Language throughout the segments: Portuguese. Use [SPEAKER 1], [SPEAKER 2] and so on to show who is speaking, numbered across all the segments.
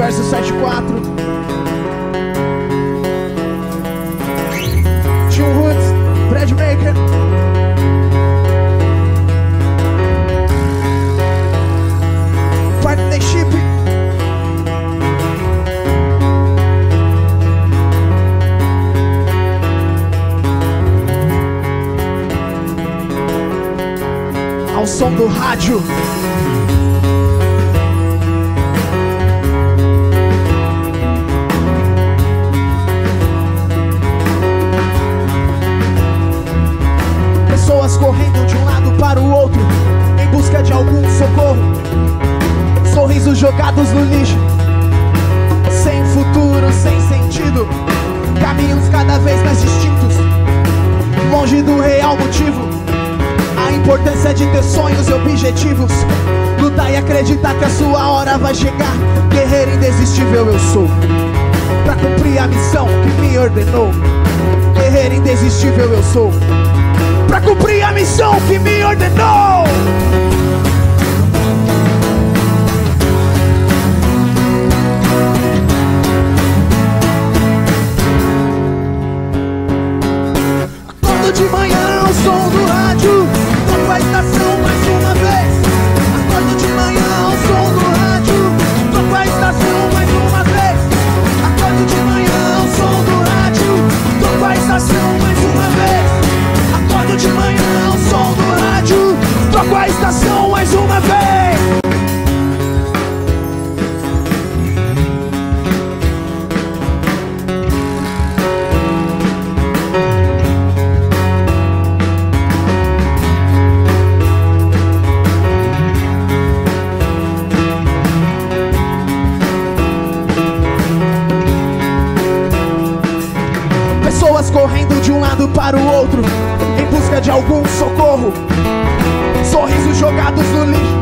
[SPEAKER 1] verso 7-4. Tio Woods, Brad Maker. Partnership. Ao som do rádio. Pessoas correndo de um lado para o outro em busca de algum socorro. Sorrisos jogados no lixo, sem futuro, sem sentido. Caminhos cada vez mais distintos, longe do real motivo. A importância de ter sonhos e objetivos. Lutar e acreditar que a sua hora vai chegar. Guerreiro indesistível eu sou, pra cumprir a missão que me ordenou. Guerreiro indesistível eu sou, pra cumprir a missão que me ordenou. Acordo de manhã ao som do rádio, toco a estação mais uma vez. Acordo de manhã ao som do rádio, toco a estação mais uma vez. Acordo de manhã ao som do rádio, toco a estação mais uma vez. Acordo de manhã ao som do rádio, toco a estação mais uma vez. Pessoas correndo de um lado para o outro em busca de algum socorro. Sorrisos jogados no lixo,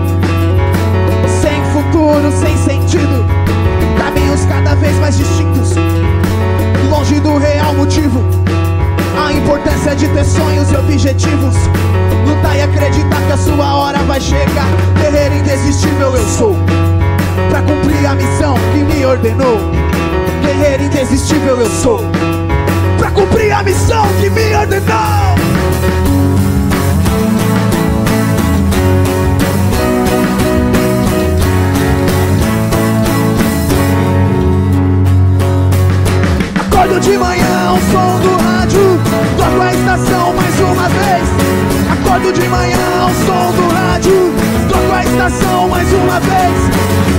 [SPEAKER 1] sem futuro, sem sentido. Caminhos cada vez mais distintos, longe do real motivo. A importância de ter sonhos e objetivos. Lutar e acreditar que a sua hora vai chegar. Guerreiro indesistível eu sou, pra cumprir a missão que me ordenou. Guerreiro indesistível eu sou, pra cumprir a missão que me ordenou. Acordo de manhã ao som do rádio, toco a estação mais uma vez. Acordo de manhã ao som do rádio, toco a estação mais uma vez.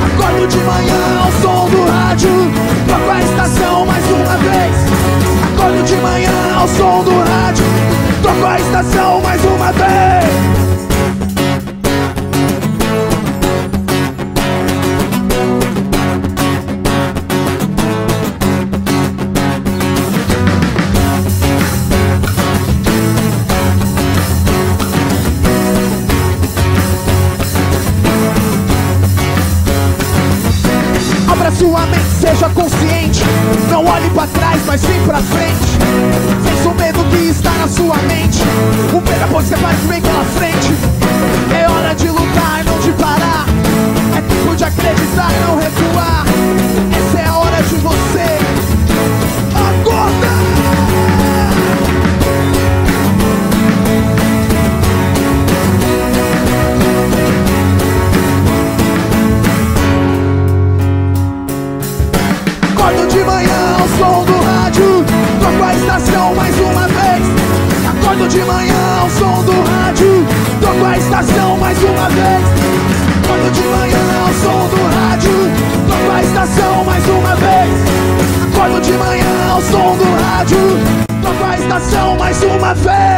[SPEAKER 1] Acordo de manhã ao som do rádio, toco a estação mais uma vez. Acordo de manhã ao som do rádio, toco a estação mais uma vez. Abra sua mente, seja consciente. Não olhe pra trás, mas sim pra frente. Vence o medo que está na sua mente. O medo é pode ser mais que vem pela frente. É hora de lutar, não de parar. É tempo de acreditar, não recuar. Essa é a hora de você acordar. Acordo de manhã ao som do rádio, toco a estação mais uma vez. Acordo de manhã ao som do rádio, toco a estação mais uma vez. Acordo de manhã ao som do rádio, toco a estação mais uma vez. Acordo de manhã ao som do rádio, toco a estação mais uma vez.